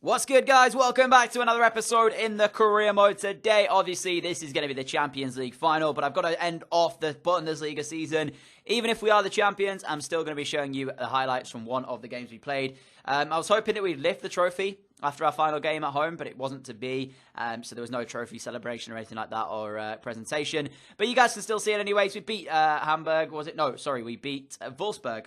What's good, guys? Welcome back to another episode in the career mode. Today, obviously, this is going to be the Champions League final, but I've got to end off the Bundesliga season. Even if we are the champions, I'm still going to be showing you the highlights from one of the games we played. I was hoping that we'd lift the trophy after our final game at home, but it wasn't to be, so there was no trophy celebration or anything like that, or presentation. But you guys can still see it anyways. We beat Hamburg, was it? No, sorry, we beat Wolfsburg.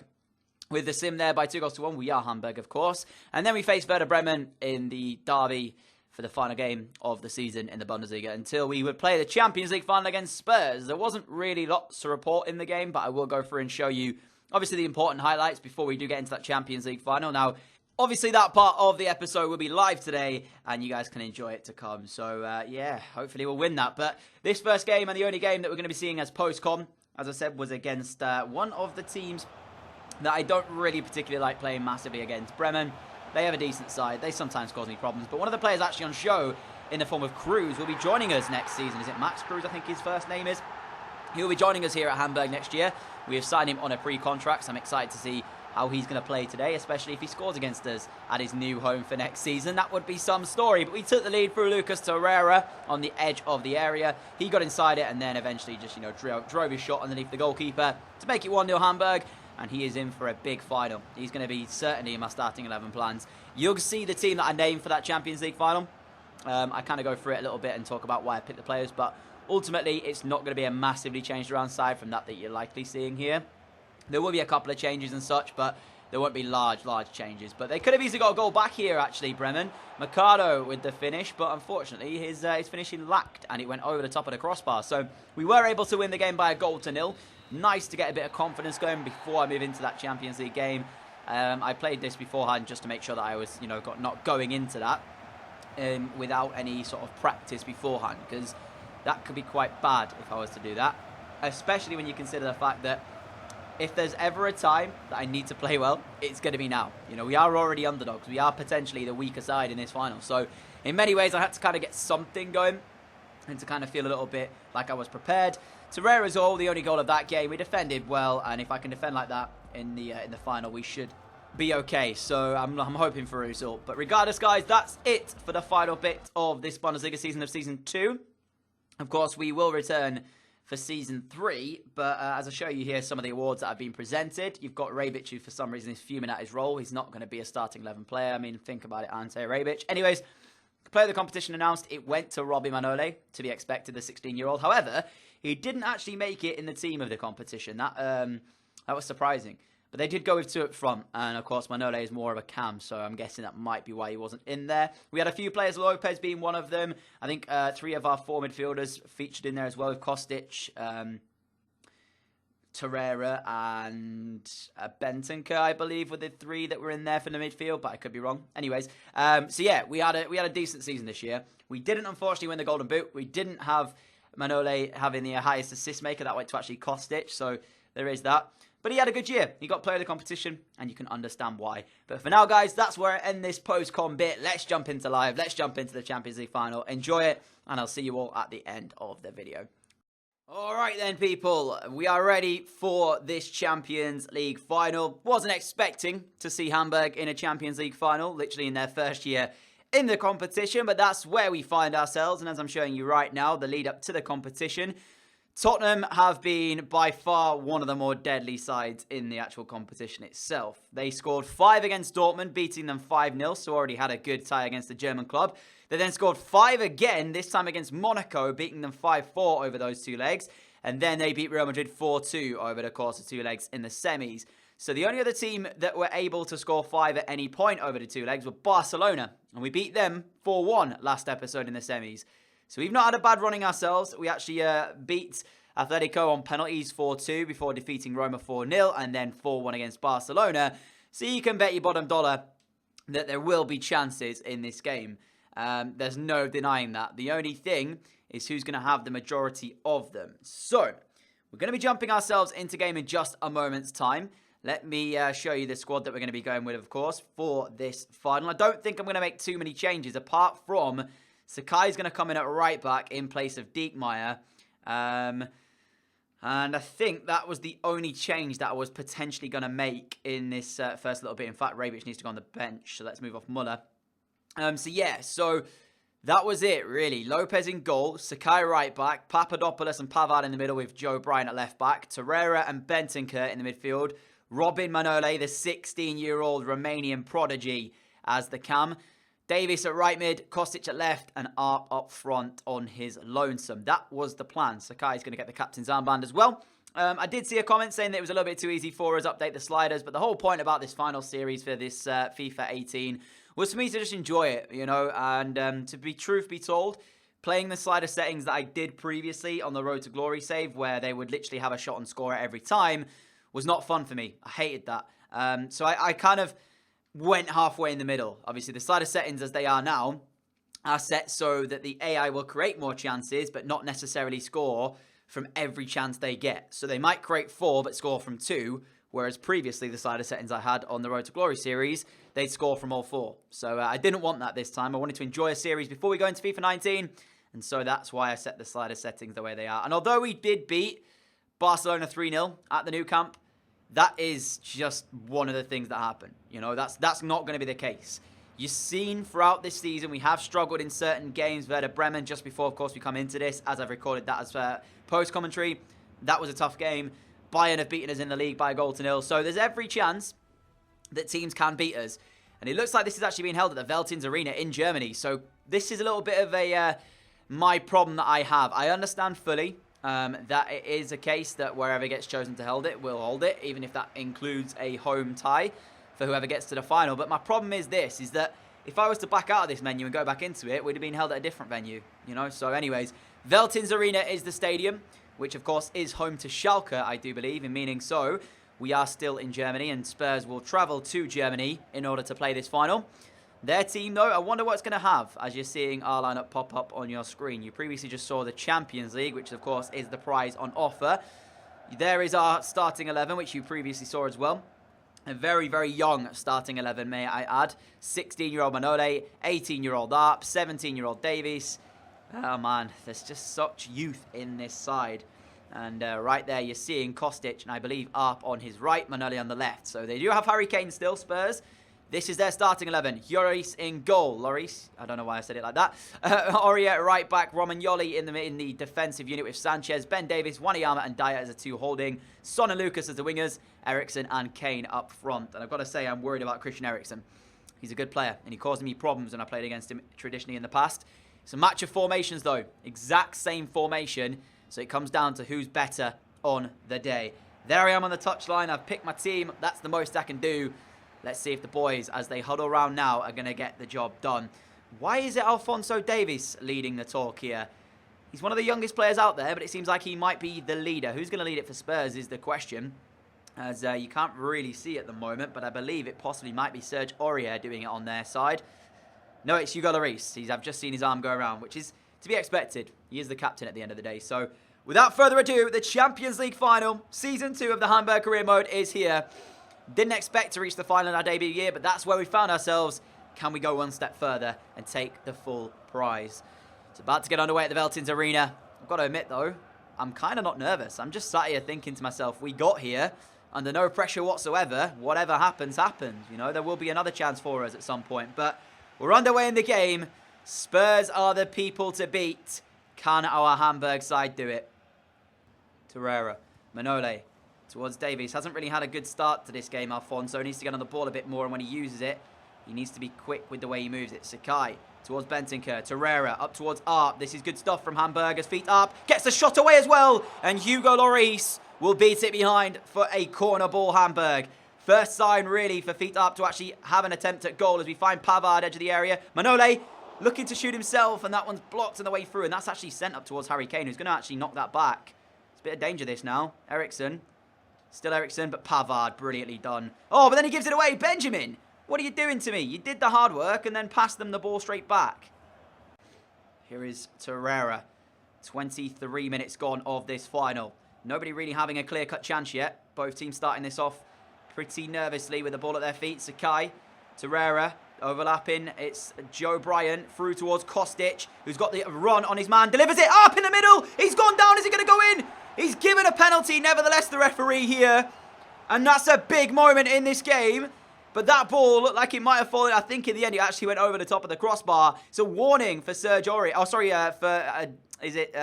With the sim there by 2-1. We are Hamburg, of course. And then we face Werder Bremen in the derby for the final game of the season in the Bundesliga until we would play the Champions League final against Spurs. There wasn't really lots to report in the game, but I will go through and show you, obviously, the important highlights before we do get into that Champions League final. Now, obviously, that part of the episode will be live today, and you guys can enjoy it to come. So, yeah, hopefully we'll win that. But this first game, and the only game that we're going to be seeing as post-com, as I said, was against one of the teams that I don't really particularly like playing massively against. Bremen, they have a decent side. They sometimes cause me problems. But one of the players actually on show in the form of Cruz will be joining us next season. Is it Max Cruz, I think his first name is? He will be joining us here at Hamburg next year. We have signed him on a pre-contract, so I'm excited to see how he's going to play today, especially if he scores against us at his new home for next season. That would be some story. But we took the lead through Lucas Torreira on the edge of the area. He got inside it and then eventually just, drove his shot underneath the goalkeeper to make it 1-0 Hamburg. And he is in for a big final. He's going to be certainly in my starting 11 plans. You'll see the team that I named for that Champions League final. I kind of go through it a little bit and talk about why I picked the players. But ultimately, it's not going to be a massively changed around side from that you're likely seeing here. There will be a couple of changes and such, but there won't be large changes. But they could have easily got a goal back here, actually, Bremen. Mercado with the finish, but unfortunately, his finishing lacked, and it went over the top of the crossbar. So we were able to win the game by a 1-0. Nice to get a bit of confidence going before I move into that Champions League game. I played this beforehand just to make sure that I was, not going into that without any sort of practice beforehand, because that could be quite bad if I was to do that, especially when you consider the fact that if there's ever a time that I need to play well, it's going to be now. We are already underdogs. We are potentially the weaker side in this final. So in many ways, I had to kind of get something going and to kind of feel a little bit like I was prepared. Torreira's goal, the only goal of that game. We defended well, and if I can defend like that in the final, we should be okay. So I'm hoping for a result. But regardless, guys, that's it for the final bit of this Bundesliga season of Season 2. Of course, we will return for Season 3, but as I show you here, some of the awards that have been presented, you've got Rebic, who for some reason is fuming at his role. He's not going to be a starting 11 player. I mean, think about it, Ante Rebic. Anyways, player of the competition announced, it went to Robbie Manole, to be expected, the 16-year-old. However, he didn't actually make it in the team of the competition. That was surprising. But they did go with two up front. And, of course, Manole is more of a cam, so I'm guessing that might be why he wasn't in there. We had a few players, Lopez being one of them. I think 3 of our 4 midfielders featured in there as well, with Kostic, Torreira, and Bentancur, I believe, were the 3 that were in there for the midfield, but I could be wrong. Anyways, so yeah, we had a decent season this year. We didn't, unfortunately, win the Golden Boot. We didn't have Manole having the highest assist maker. That went to actually Kostic, so there is that. But he had a good year. He got player of the competition, and you can understand why. But for now, guys, that's where I end this post-com bit. Let's jump into live. Let's jump into the Champions League final. Enjoy it, and I'll see you all at the end of the video. All right then, people. We are ready for this Champions League final. Wasn't expecting to see Hamburg in a Champions League final, literally in their first year in the competition, but that's where we find ourselves. And as I'm showing you right now, the lead up to the competition, Tottenham have been by far one of the more deadly sides in the actual competition itself. They scored 5 against Dortmund, beating them 5-0, so already had a good tie against the German club. They then scored 5 again, this time against Monaco, beating them 5-4 over those 2 legs. And then they beat Real Madrid 4-2 over the course of 2 legs in the semis. So the only other team that were able to score 5 at any point over the 2 legs were Barcelona. And we beat them 4-1 last episode in the semis. So we've not had a bad running ourselves. We actually beat Atletico on penalties 4-2 before defeating Roma 4-0 and then 4-1 against Barcelona. So you can bet your bottom dollar that there will be chances in this game. There's no denying that. The only thing is who's going to have the majority of them. So we're going to be jumping ourselves into game in just a moment's time. Let me show you the squad that we're going to be going with, of course, for this final. I don't think I'm going to make too many changes apart from Sakai's going to come in at right back in place of Diekmeyer. And I think that was the only change that I was potentially going to make in this first little bit. In fact, Rebic needs to go on the bench, so let's move off Muller. So that was it, really. Lopez in goal, Sakai right back, Papadopoulos and Pavard in the middle with Joe Bryan at left back, Torreira and Bentancur in the midfield, Robin Manole, the 16-year-old Romanian prodigy, as the cam, Davies at right mid, Kostic at left, and Arp up front on his lonesome. That was the plan. Sakai's going to get the captain's armband as well. I did see a comment saying that it was a little bit too easy for us, update the sliders, but the whole point about this final series for this FIFA 18 was for me to just enjoy it, you know, and to be truth be told, playing the slider settings that I did previously on the Road to Glory save, where they would literally have a shot on score every time, was not fun for me. I hated that. So I kind of went halfway in the middle. Obviously, the slider settings as they are now are set so that the AI will create more chances, but not necessarily score from every chance they get. So they might create 4, but score from 2, whereas previously the slider settings I had on the Road to Glory series, they'd score from all 4. So I didn't want that this time. I wanted to enjoy a series before we go into FIFA 19, and so that's why I set the slider settings the way they are. And although we did beat Barcelona 3-0 at the Nou Camp, that is just one of the things that happen. You know, that's not going to be the case. You've seen throughout this season, we have struggled in certain games. Werder Bremen, just before, of course, we come into this, as I've recorded that as post-commentary. That was a tough game. Bayern have beaten us in the league by a 1-0. So there's every chance that teams can beat us. And it looks like this is actually being held at the Veltins Arena in Germany. So this is a little bit of a my problem that I have. I understand fully that it is a case that wherever gets chosen to hold it, will hold it, even if that includes a home tie for whoever gets to the final. But my problem is this, is that if I was to back out of this menu and go back into it, it would have been held at a different venue, you know? So anyways, Veltins Arena is the stadium, which of course is home to Schalke, I do believe, in meaning so we are still in Germany and Spurs will travel to Germany in order to play this final. Their team, though, I wonder what it's going to have, as you're seeing our lineup pop up on your screen. You previously just saw the Champions League, which, of course, is the prize on offer. There is our starting 11, which you previously saw as well. A very, very young starting 11, may I add. 16-year-old Manole, 18-year-old Arp, 17-year-old Davies. Oh, man, there's just such youth in this side. And right there, you're seeing Kostic, and I believe Arp on his right, Manole on the left. So they do have Harry Kane still, Spurs. This is their starting 11. Lloris in goal. Lloris, I don't know why I said it like that. Aurier at right back. Romagnoli in the defensive unit with Sanchez, Ben Davies, Wanyama and Dyer as the 2 holding. Son and Lucas as the wingers. Eriksen and Kane up front. And I've got to say, I'm worried about Christian Eriksen. He's a good player, and he caused me problems when I played against him traditionally in the past. It's a match of formations, though. Exact same formation. So it comes down to who's better on the day. There I am on the touchline. I've picked my team. That's the most I can do. Let's see if the boys, as they huddle around now, are going to get the job done. Why is it Alphonso Davies leading the talk here? He's one of the youngest players out there, but it seems like he might be the leader. Who's going to lead it for Spurs is the question, as you can't really see at the moment, but I believe it possibly might be Serge Aurier doing it on their side. No, it's Hugo Lloris. I've just seen his arm go around, which is to be expected. He is the captain at the end of the day. So, without further ado, the Champions League final, Season 2 of the Hamburg Career Mode is here. Didn't expect to reach the final in our debut year, but that's where we found ourselves. Can we go one step further and take the full prize? It's about to get underway at the Veltins Arena. I've got to admit, though, I'm kind of not nervous. I'm just sat here thinking to myself, we got here under no pressure whatsoever. Whatever happens, happens. You know, there will be another chance for us at some point, but we're underway in the game. Spurs are the people to beat. Can our Hamburg side do it? Torreira, Manole, towards Davies. Hasn't really had a good start to this game, Alphonso. Needs to get on the ball a bit more, and when he uses it, he needs to be quick with the way he moves it. Sakai towards Bentancur. Torreira up towards Arp. This is good stuff from Hamburgers. Feet up. Gets the shot away as well. And Hugo Lloris will beat it behind for a corner ball, Hamburg. First sign, really, for Feet Up to actually have an attempt at goal as we find Pavard edge of the area. Manole looking to shoot himself, and that one's blocked on the way through. And that's actually sent up towards Harry Kane, who's going to actually knock that back. It's a bit of danger, this now. Eriksen. Still Eriksen, but Pavard, brilliantly done. Oh, but then he gives it away. Benjamin, what are you doing to me? You did the hard work and then passed them the ball straight back. Here is Torreira. 23 minutes gone of this final. Nobody really having a clear-cut chance yet. Both teams starting this off pretty nervously with the ball at their feet. Sakai, Torreira, overlapping. It's Joe Bryan through towards Kostic, who's got the run on his man. Delivers it up in the middle. He's gone down. Is he going to go in? He's given a penalty, nevertheless, the referee here. And that's a big moment in this game. But that ball looked like it might have fallen. I think in the end it actually went over the top of the crossbar. It's a warning for Serge Aurier. Oh, sorry, is it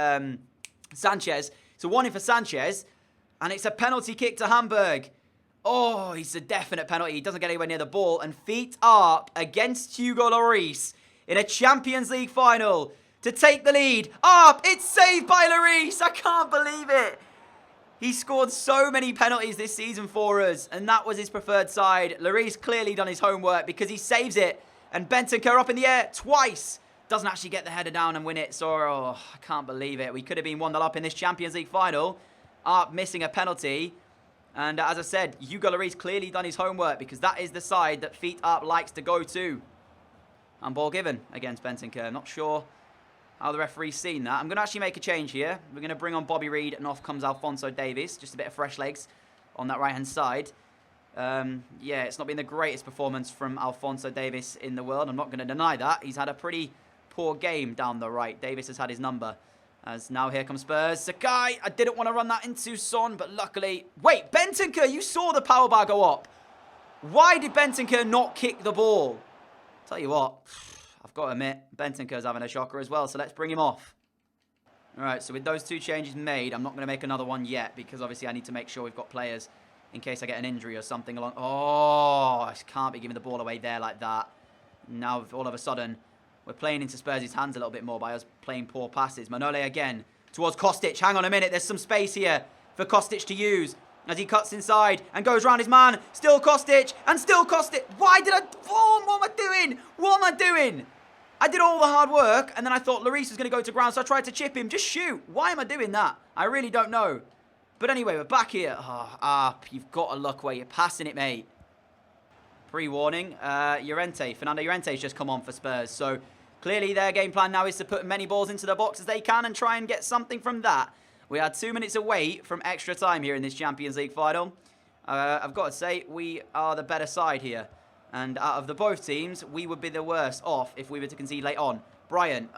Sanchez? It's a warning for Sanchez. And it's a penalty kick to Hamburg. Oh, it's a definite penalty. He doesn't get anywhere near the ball. And feet up against Hugo Lloris in a Champions League final to take the lead. Up! It's saved by Lloris. I can't believe it. He scored so many penalties this season for us, and that was his preferred side. Lloris clearly done his homework because he saves it. And Bentancur up in the air twice. Doesn't actually get the header down and win it. So, I can't believe it. We could have been 1-0 up in this Champions League final. Up missing a penalty. And as I said, Hugo Lloris clearly done his homework because that is the side that Feet Up likes to go to. And ball given against Bentancur. Not sure how the referee's seen that. I'm going to actually make a change here. We're going to bring on Bobby Reid, and off comes Alphonso Davies. Just a bit of fresh legs on that right-hand side. Yeah, it's not been the greatest performance from Alphonso Davies in the world. I'm not going to deny that. He's had a pretty poor game down the right. Davies has had his number. As now here comes Spurs. Sakai, I didn't want to run that into Son, but luckily... Wait, Bentancur, you saw the power bar go up. Why did Bentancur not kick the ball? Tell you what, I've got to admit, Bentancur's having a shocker as well, so let's bring him off. Alright, so with those two changes made, I'm not going to make another one yet, because obviously I need to make sure we've got players in case I get an injury or something along... Oh, I can't be giving the ball away there like that. Now, all of a sudden... We're playing into Spurs' hands a little bit more by us playing poor passes. Manole again towards Kostic. Hang on a minute. There's some space here for Kostic to use as he cuts inside and goes round his man. Still Kostic and still Kostic. Why did I... Oh, what am I doing? What am I doing? I did all the hard work and then I thought Lloris was going to go to ground, so I tried to chip him. Just shoot. Why am I doing that? I really don't know. But anyway, we're back here. Oh, up. You've got to look where you're passing it, mate. Pre-warning. Fernando Llorente's just come on for Spurs, so... Clearly, their game plan now is to put many balls into the box as they can and try and get something from that. We had 2 minutes away from extra time here in this Champions League final. I've got to say, we are the better side here. And out of the both teams, we would be the worst off if we were to concede late on. Brian,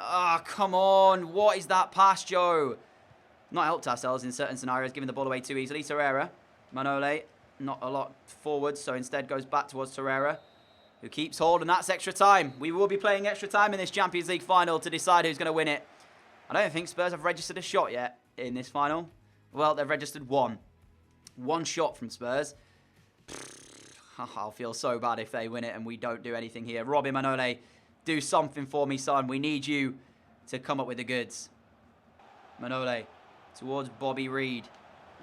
come on. What is that pass, Joe? Not helped ourselves in certain scenarios, giving the ball away too easily. Torreira, Manole, not a lot forward, so instead goes back towards Torreira, who keeps hold, and that's extra time. We will be playing extra time in this Champions League final to decide who's going to win it. I don't think Spurs have registered a shot yet in this final. Well, they've registered one. One shot from Spurs. I'll feel so bad if they win it and we don't do anything here. Robbie Manole, do something for me, son. We need you to come up with the goods. Manole towards Bobby Reid.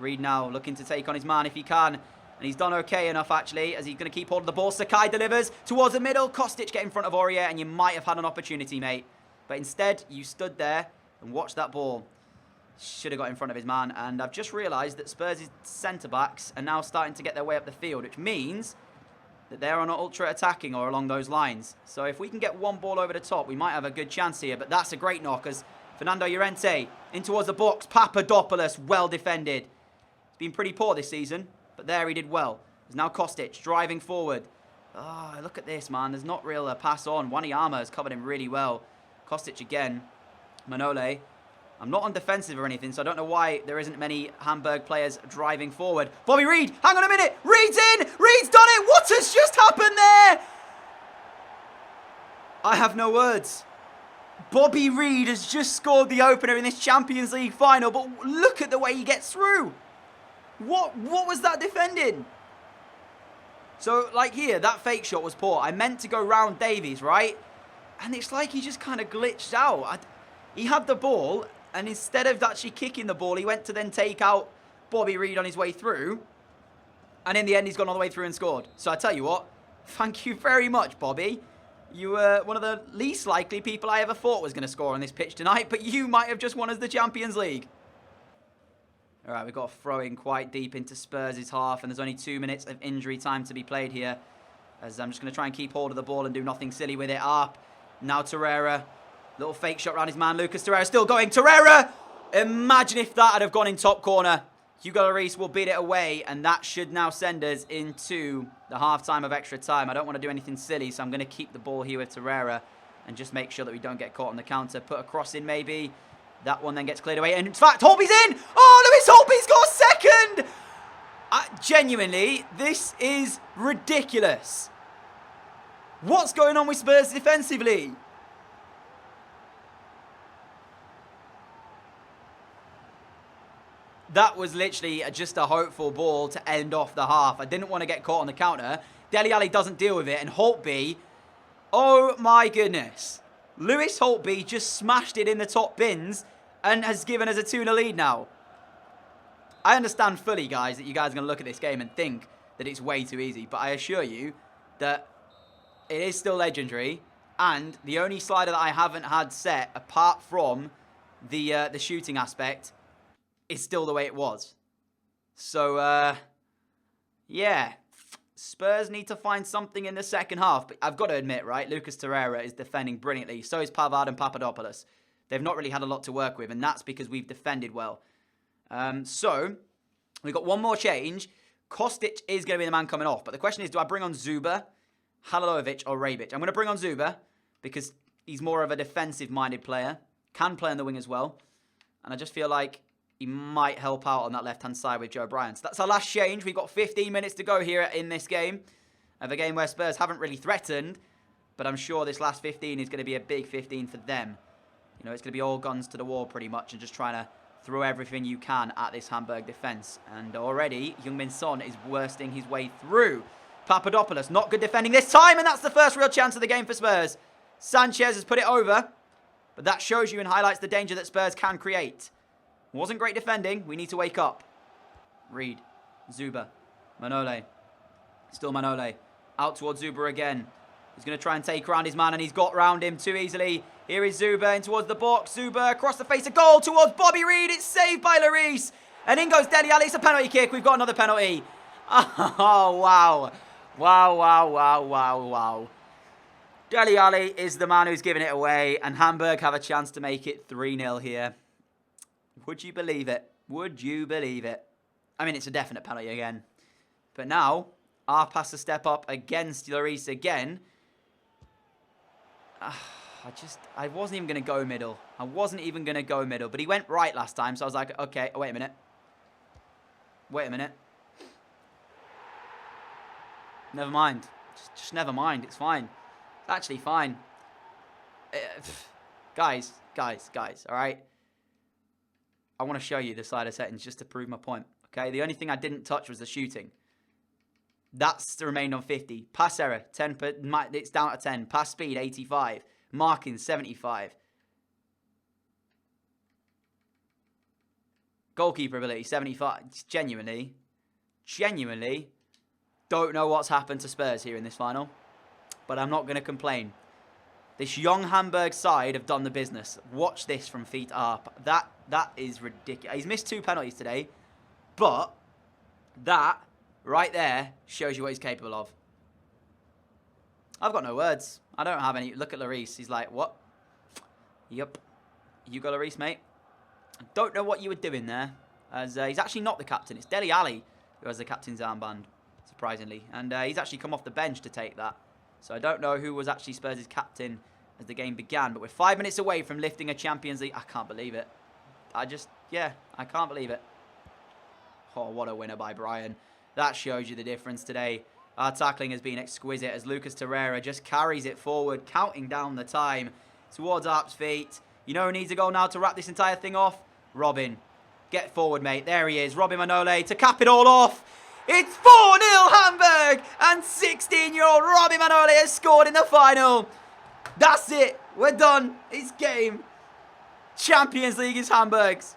Reid now looking to take on his man if he can. And he's done okay enough, actually, as he's going to keep hold of the ball. Sakai delivers towards the middle. Kostic get in front of Aurier, and you might have had an opportunity, mate. But instead, you stood there and watched that ball. Should have got in front of his man. And I've just realised that Spurs' centre-backs are now starting to get their way up the field, which means that they're on ultra-attacking or along those lines. So if we can get one ball over the top, we might have a good chance here. But that's a great knock as Fernando Llorente in towards the box. Papadopoulos, well defended. He's been pretty poor this season. But there he did well. There's now Kostic driving forward. Oh, look at this, man. There's not real pass on. Wanyama has covered him really well. Kostic again. Manole. I'm not on defensive or anything, so I don't know why there isn't many Hamburg players driving forward. Bobby Reid, hang on a minute. Reid's in. Reid's done it. What has just happened there? I have no words. Bobby Reid has just scored the opener in this Champions League final, but look at the way he gets through. What was that defending? So, like here, that fake shot was poor. I meant to go round Davies, right? And it's like he just kind of glitched out. He had the ball, and instead of actually kicking the ball, he went to then take out Bobby Reid on his way through. And in the end, he's gone all the way through and scored. So I tell you what, thank you very much, Bobby. You were one of the least likely people I ever thought was going to score on this pitch tonight, but you might have just won us the Champions League. All right, we've got a throw in quite deep into Spurs' half, and there's only 2 minutes of injury time to be played here. As I'm just going to try and keep hold of the ball and do nothing silly with it. Up. Now Torreira. Little fake shot around his man. Lucas Torreira still going. Torreira! Imagine if that had have gone in top corner. Hugo Lloris will beat it away, and that should now send us into the half-time of extra time. I don't want to do anything silly, so I'm going to keep the ball here with Torreira and just make sure that we don't get caught on the counter. Put a cross in maybe. That one then gets cleared away. And in fact, Holby's in! Oh, Lewis Holby's got second! Genuinely, this is ridiculous. What's going on with Spurs defensively? That was literally just a hopeful ball to end off the half. I didn't want to get caught on the counter. Dele Alli doesn't deal with it, and Holtby, oh my goodness. Lewis Holtby just smashed it in the top bins and has given us a 2-0 lead now. I understand fully, guys, that you guys are going to look at this game and think that it's way too easy, but I assure you that it is still legendary, and the only slider that I haven't had set, apart from the shooting aspect, is still the way it was. So, yeah. Spurs need to find something in the second half. But I've got to admit, right, Lucas Torreira is defending brilliantly. So is Pavard and Papadopoulos. They've not really had a lot to work with, and that's because we've defended well. So, we've got one more change. Kostic is going to be the man coming off. But the question is, do I bring on Zuba, Halilovic, or Rebic? I'm going to bring on Zuba because he's more of a defensive-minded player. Can play on the wing as well. And I just feel like he might help out on that left-hand side with Joe Bryan. So that's our last change. We've got 15 minutes to go here in this game. Of a game where Spurs haven't really threatened. But I'm sure this last 15 is going to be a big 15 for them. You know, it's going to be all guns to the wall pretty much. And just trying to throw everything you can at this Hamburg defence. And already, Heung-min Son is worsting his way through. Papadopoulos, not good defending this time. And that's the first real chance of the game for Spurs. Sanchez has put it over. But that shows you and highlights the danger that Spurs can create. Wasn't great defending. We need to wake up. Reed. Zuba. Manole. Still Manole. Out towards Zuba again. He's going to try and take around his man, and he's got round him too easily. Here is Zuba in towards the box. Zuba across the face of goal towards Bobby Reed. It's saved by Lloris. And in goes Dele Alli. It's a penalty kick. We've got another penalty. Oh, wow. Wow, wow, wow, wow, wow. Dele Alli is the man who's giving it away, and Hamburg have a chance to make it 3-0 here. Would you believe it? Would you believe it? I mean, it's a definite penalty again. But now, Arp has to step up against Lloris again. I wasn't even going to go middle. I wasn't even going to go middle. But he went right last time, so I was like, okay, wait a minute. Wait a minute. Never mind. Just never mind. It's fine. It's actually fine. Guys, all right? I want to show you the slider settings just to prove my point. Okay, the only thing I didn't touch was the shooting. That's remained on 50. Pass error, 10. It's down to 10. Pass speed, 85. Marking, 75. Goalkeeper ability, 75. Genuinely don't know what's happened to Spurs here in this final. But I'm not going to complain. This young Hamburg side have done the business. Watch this from feet up. That is ridiculous. He's missed 2 penalties today. But that right there shows you what he's capable of. I've got no words. I don't have any. Look at Lloris. He's like, what? Yup. You go, Lloris, mate. I don't know what you were doing there. As he's actually not the captain. It's Dele Alli who has the captain's armband, surprisingly. And he's actually come off the bench to take that. So I don't know who was actually Spurs' captain as the game began. But we're 5 minutes away from lifting a Champions League. I can't believe it. I can't believe it. Oh, what a winner by Brian. That shows you the difference today. Our tackling has been exquisite as Lucas Torreira just carries it forward, counting down the time towards Arp's feet. You know who needs a goal now to wrap this entire thing off? Robin. Get forward, mate. There he is. Robin Manole to cap it all off. It's 4-0 Hamburg, and 16-year-old Robin Manole has scored in the final. That's it. We're done. It's game. Champions League is Hamburg's.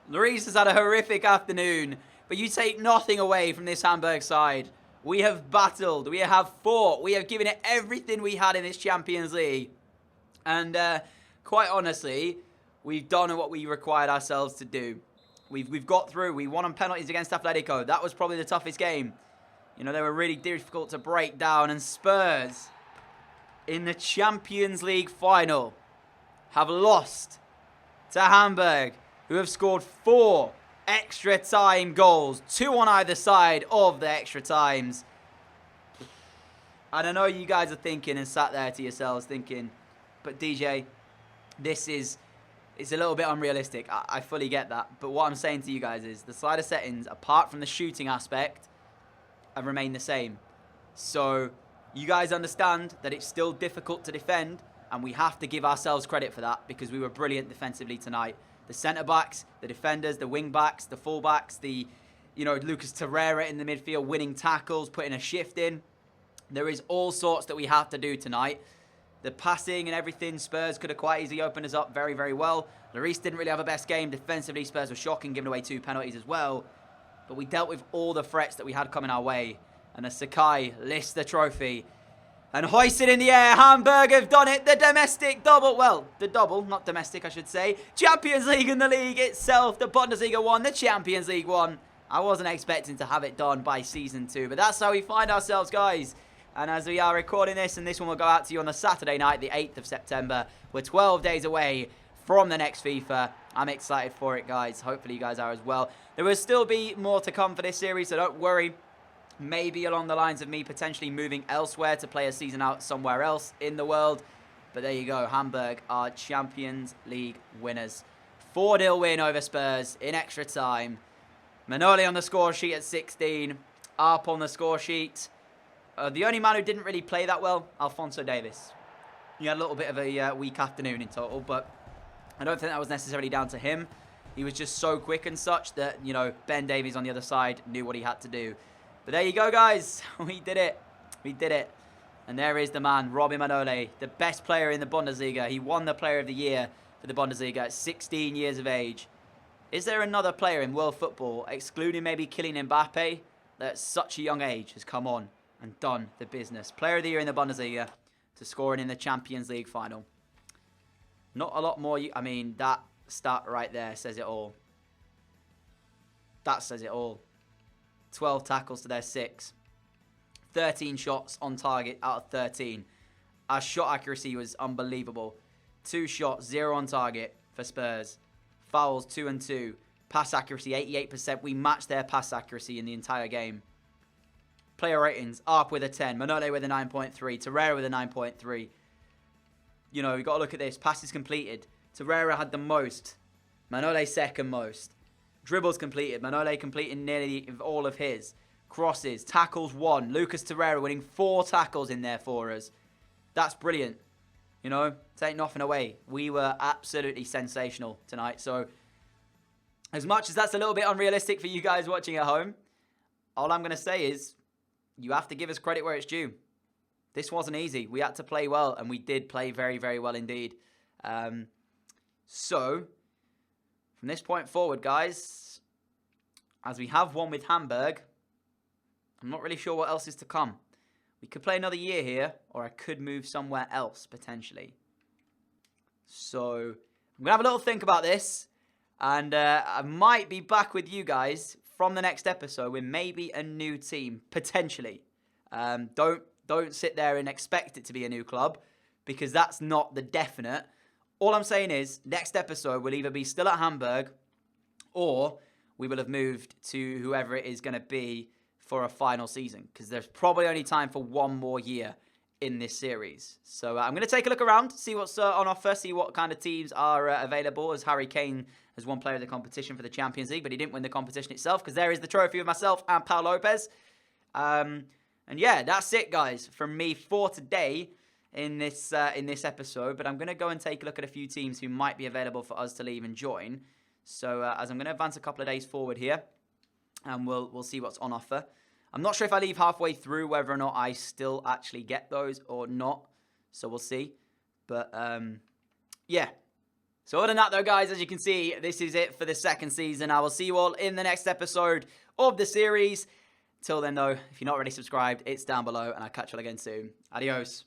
Lloris has had a horrific afternoon, but you take nothing away from this Hamburg side. We have battled. We have fought. We have given it everything we had in this Champions League. And quite honestly, we've done what we required ourselves to do. We've got through. We won on penalties against Atletico. That was probably the toughest game. You know, they were really difficult to break down. And Spurs, in the Champions League final, have lost to Hamburg, who have scored 4 extra time goals. 2 on either side of the extra times. And I know you guys are thinking and sat there to yourselves thinking, but DJ, it's a little bit unrealistic. I fully get that. But what I'm saying to you guys is the slider settings, apart from the shooting aspect, have remained the same. So you guys understand that it's still difficult to defend, and we have to give ourselves credit for that because we were brilliant defensively tonight. The centre-backs, the defenders, the wing-backs, the full-backs, Lucas Torreira in the midfield, winning tackles, putting a shift in. There is all sorts that we have to do tonight. The passing and everything, Spurs could have quite easily opened us up very, very well. Lloris didn't really have a best game. Defensively, Spurs were shocking, giving away 2 penalties as well. But we dealt with all the threats that we had coming our way. And as Sakai lifts the trophy and hoists it in the air, Hamburg have done it. The domestic double. Well, the double, not domestic, I should say. Champions League in the league itself. The Bundesliga won, the Champions League won. I wasn't expecting to have it done by Season 2, but that's how we find ourselves, guys. And as we are recording this, and this one will go out to you on the Saturday night, the 8th of September, we're 12 days away from the next FIFA. I'm excited for it, guys. Hopefully you guys are as well. There will still be more to come for this series, so don't worry. Maybe along the lines of me potentially moving elsewhere to play a season out somewhere else in the world. But there you go. Hamburg are Champions League winners. 4-0 win over Spurs in extra time. Manoli on the score sheet at 16. Up on the score sheet. The only man who didn't really play that well, Alphonso Davies. He had a little bit of a weak afternoon in total, but I don't think that was necessarily down to him. He was just so quick and such that, Ben Davies on the other side knew what he had to do. But there you go, guys. We did it. We did it. And there is the man, Robbie Manole, the best player in the Bundesliga. He won the Player of the Year for the Bundesliga at 16 years of age. Is there another player in world football, excluding maybe Kylian Mbappe, that at such a young age has come on and done the business? Player of the Year in the Bundesliga to scoring in the Champions League final. Not a lot more. I mean, that stat right there says it all. That says it all. 12 tackles to their 6. 13 shots on target out of 13. Our shot accuracy was unbelievable. 2 shots, 0 on target for Spurs. Fouls, 2 and 2. Pass accuracy, 88%. We matched their pass accuracy in the entire game. Player ratings, Arp with a 10. Manole with a 9.3. Torreira with a 9.3. We've got to look at this. Passes completed. Torreira had the most. Manole second most. Dribbles completed. Manole completing nearly all of his. Crosses. Tackles 1. Lucas Torreira winning 4 tackles in there for us. That's brilliant. Take nothing away. We were absolutely sensational tonight. So, as much as that's a little bit unrealistic for you guys watching at home, all I'm going to say is, you have to give us credit where it's due. This wasn't easy. We had to play well, and we did play very, very well indeed. So, from this point forward, guys, as we have won with Hamburg, I'm not really sure what else is to come. We could play another year here, or I could move somewhere else, potentially. So, I'm going to have a little think about this, and I might be back with you guys from the next episode with maybe a new team, potentially. Don't sit there and expect it to be a new club, because that's not the definite. All I'm saying is, next episode will either be still at Hamburg, or we will have moved to whoever it is going to be for a final season, because there's probably only time for one more year in this series. So I'm going to take a look around, see what's on offer, see what kind of teams are available, as Harry Kane has won player of the competition for the Champions League, but he didn't win the competition itself, because there is the trophy of myself and Paul Lopez. And yeah, that's it, guys, from me for today in this episode. But I'm going to go and take a look at a few teams who might be available for us to leave and join. So as I'm going to advance a couple of days forward here, and we'll see what's on offer. I'm not sure if I leave halfway through whether or not I still actually get those or not. So we'll see. But yeah. So other than that, though, guys, as you can see, this is it for the second season. I will see you all in the next episode of the series. Till then, though, if you're not already subscribed, it's down below, and I'll catch you all again soon. Adios.